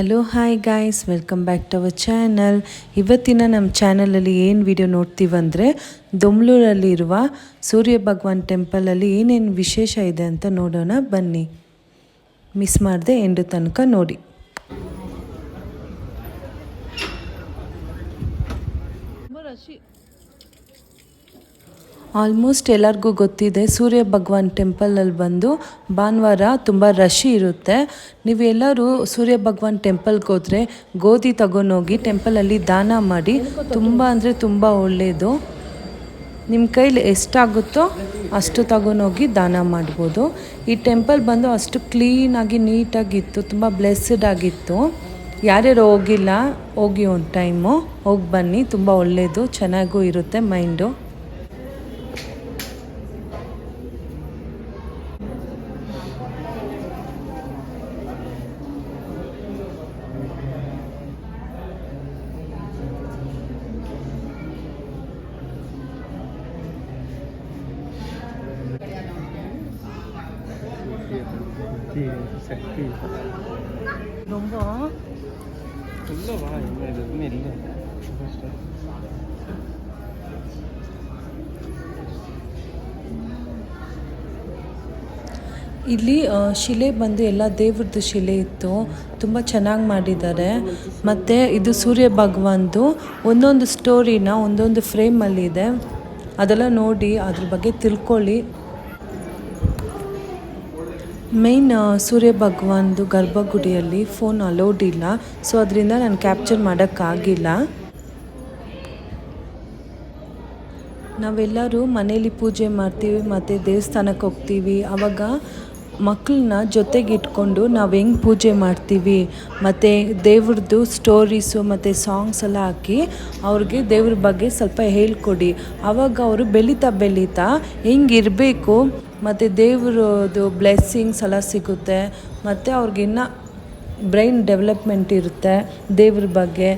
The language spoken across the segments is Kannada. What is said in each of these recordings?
Hello hi guys, welcome back to our channel. ಇವತ್ತಿನ ನಮ್ಮ ಚಾನಲಲ್ಲಿ ಏನು ವಿಡಿಯೋ ನೋಡ್ತೀವಂದರೆ ದೊಮ್ಲೂರಲ್ಲಿರುವ ಸೂರ್ಯ ಭಗವಾನ್ ಟೆಂಪಲಲ್ಲಿ ಏನೇನು ವಿಶೇಷ ಇದೆ ಅಂತ ನೋಡೋಣ ಬನ್ನಿ. ಮಿಸ್ ಮಾಡದೆ ಎಂಡು ತನಕ ನೋಡಿ. ಆಲ್ಮೋಸ್ಟ್ ಎಲ್ಲರಿಗೂ ಗೊತ್ತಿದೆ, ಸೂರ್ಯ ಭಗವಾನ್ ಟೆಂಪಲಲ್ಲಿ ಬಂದು ಭಾನುವಾರ ತುಂಬ ರಶ್ ಇರುತ್ತೆ. ನೀವು ಎಲ್ಲರೂ ಸೂರ್ಯ ಭಗವಾನ್ ಟೆಂಪಲ್ಗೆ ಹೋದರೆ ಗೋಧಿ ತಗೊಂಡೋಗಿ ಟೆಂಪಲಲ್ಲಿ ದಾನ ಮಾಡಿ. ತುಂಬ ಅಂದರೆ ತುಂಬ ಒಳ್ಳೆಯದು. ನಿಮ್ಮ ಕೈಲಿ ಎಷ್ಟಾಗುತ್ತೋ ಅಷ್ಟು ತಗೊಂಡೋಗಿ ದಾನ ಮಾಡ್ಬೋದು. ಈ ಟೆಂಪಲ್ ಬಂದು ಅಷ್ಟು ಕ್ಲೀನಾಗಿ ನೀಟಾಗಿತ್ತು, ತುಂಬ ಬ್ಲೆಸ್ಸಡ್ ಆಗಿತ್ತು. ಯಾರ್ಯಾರು ಹೋಗಿಲ್ಲ ಹೋಗಿ ಒಂದು ಟೈಮು ಹೋಗಿ ಬನ್ನಿ, ತುಂಬ ಒಳ್ಳೆಯದು, ಚೆನ್ನಾಗೂ ಇರುತ್ತೆ ಮೈಂಡು. ரொம்ப ಇಲ್ಲಿ ಶಿಲೆ ಬಂದು ಎಲ್ಲ ದೇವ್ರದ್ದು ಶಿಲೆ ಇತ್ತು, ತುಂಬ ಚೆನ್ನಾಗಿ ಮಾಡಿದ್ದಾರೆ. ಮತ್ತು ಇದು ಸೂರ್ಯ ಭಗವಾನ್ದು ಒಂದೊಂದು ಸ್ಟೋರಿನ ಒಂದೊಂದು ಫ್ರೇಮಲ್ಲಿದೆ, ಅದೆಲ್ಲ ನೋಡಿ ಅದ್ರ ಬಗ್ಗೆ ತಿಳ್ಕೊಳ್ಳಿ. ಮೇಯ್ನ್ ಸೂರ್ಯ ಭಗವಾನ್ದು ಗರ್ಭಗುಡಿಯಲ್ಲಿ ಫೋನ್ ಅಲೌಡ್ ಇಲ್ಲ, ಸೊ ಅದರಿಂದ ನಾನು ಕ್ಯಾಪ್ಚರ್ ಮಾಡೋಕ್ಕಾಗಿಲ್ಲ. ನಾವೆಲ್ಲರೂ ಮನೇಲಿ ಪೂಜೆ ಮಾಡ್ತೀವಿ ಮತ್ತು ದೇವಸ್ಥಾನಕ್ಕೆ ಹೋಗ್ತೀವಿ. ಆವಾಗ ಮಕ್ಕಳನ್ನ ಜೊತೆಗೆ ಇಟ್ಕೊಂಡು ನಾವು ಹೆಂಗೆ ಪೂಜೆ ಮಾಡ್ತೀವಿ ಮತ್ತು ದೇವ್ರದ್ದು ಸ್ಟೋರೀಸು ಮತ್ತು ಸಾಂಗ್ಸ್ ಎಲ್ಲ ಹಾಕಿ ಅವ್ರಿಗೆ ದೇವ್ರ ಬಗ್ಗೆ ಸ್ವಲ್ಪ ಹೇಳ್ಕೊಡಿ. ಆವಾಗ ಅವರು ಬೆಳೀತಾ ಹೆಂಗಿರಬೇಕು ಮತ್ತು ದೇವ್ರದ್ದು ಬ್ಲೆಸ್ಸಿಂಗ್ಸ್ ಎಲ್ಲ ಸಿಗುತ್ತೆ. ಮತ್ತು ಅವ್ರಿಗಿನ್ನ ಬ್ರೈನ್ ಡೆವಲಪ್ಮೆಂಟ್ ಇರುತ್ತೆ ದೇವ್ರ ಬಗ್ಗೆ.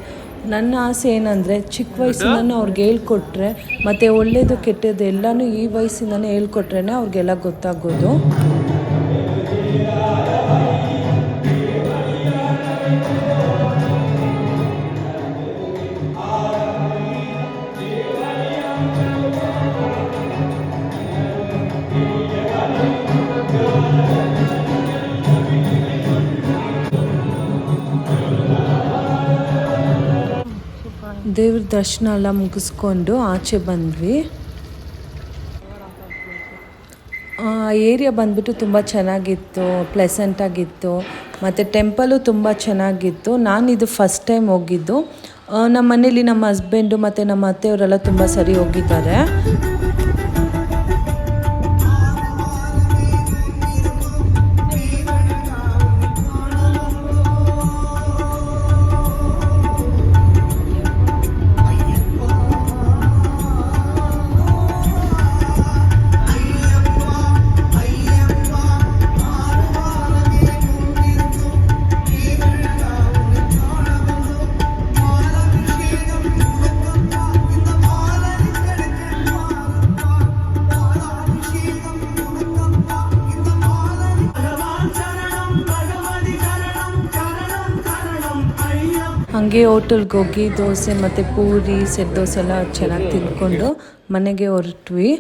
ನನ್ನ ಆಸೆ ಏನಂದರೆ ಚಿಕ್ಕ ವಯಸ್ಸಿಂದನೂ ಅವ್ರಿಗೆ ಹೇಳ್ಕೊಟ್ರೆ ಮತ್ತು ಒಳ್ಳೆಯದು ಕೆಟ್ಟದ್ದು ಎಲ್ಲನೂ ಈ ವಯಸ್ಸಿಂದನೇ ಹೇಳ್ಕೊಟ್ರೇ ಅವ್ರಿಗೆಲ್ಲ ಗೊತ್ತಾಗೋದು. ದೇವ್ರ ದರ್ಶನ ಎಲ್ಲ ಮುಗಿಸ್ಕೊಂಡು ಆಚೆ ಬಂದ್ವಿ. ಏರಿಯಾ ಬಂದ್ಬಿಟ್ಟು ತುಂಬ ಚೆನ್ನಾಗಿತ್ತು, ಪ್ಲೆಸೆಂಟಾಗಿತ್ತು ಮತ್ತು ಟೆಂಪಲು ತುಂಬ ಚೆನ್ನಾಗಿತ್ತು. ನಾನಿದು ಫಸ್ಟ್ ಟೈಮ್ ಹೋಗಿದ್ದು. ನಮ್ಮ ಮನೇಲಿ ನಮ್ಮ ಹಸ್ಬೆಂಡು ಮತ್ತು ನಮ್ಮ ಅತ್ತೆಯವರೆಲ್ಲ ತುಂಬ ಸರಿ ಹೋಗಿದ್ದಾರೆ. ಹಾಗೆ ಹೋಟೆಲ್ಗೆ ಹೋಗಿ ದೋಸೆ ಮತ್ತು ಪೂರಿ ಸೆಟ್ ದೋಸೆ ಎಲ್ಲ ಚೆನ್ನಾಗಿ ತಿಂದ್ಕೊಂಡು ಮನೆಗೆ ಹೊರಟ್ವಿ.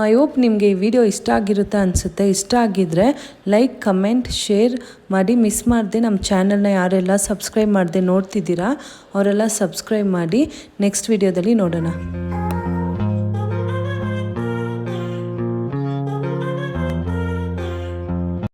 ಐ ಹೋಪ್ ನಿಮಗೆ ಈ ವಿಡಿಯೋ ಇಷ್ಟ ಆಗಿರುತ್ತೆ ಅನಿಸುತ್ತೆ. ಇಷ್ಟ ಆಗಿದ್ದರೆ ಲೈಕ್, ಕಮೆಂಟ್, ಶೇರ್ ಮಾಡಿ. ಮಿಸ್ ಮಾಡದೆ ನಮ್ಮ ಚಾನಲ್ನ ಯಾರೆಲ್ಲ ಸಬ್ಸ್ಕ್ರೈಬ್ ಮಾಡದೆ ನೋಡ್ತಿದ್ದೀರಾ ಅವರೆಲ್ಲ ಸಬ್ಸ್ಕ್ರೈಬ್ ಮಾಡಿ. ನೆಕ್ಸ್ಟ್ ವಿಡಿಯೋದಲ್ಲಿ ನೋಡೋಣ.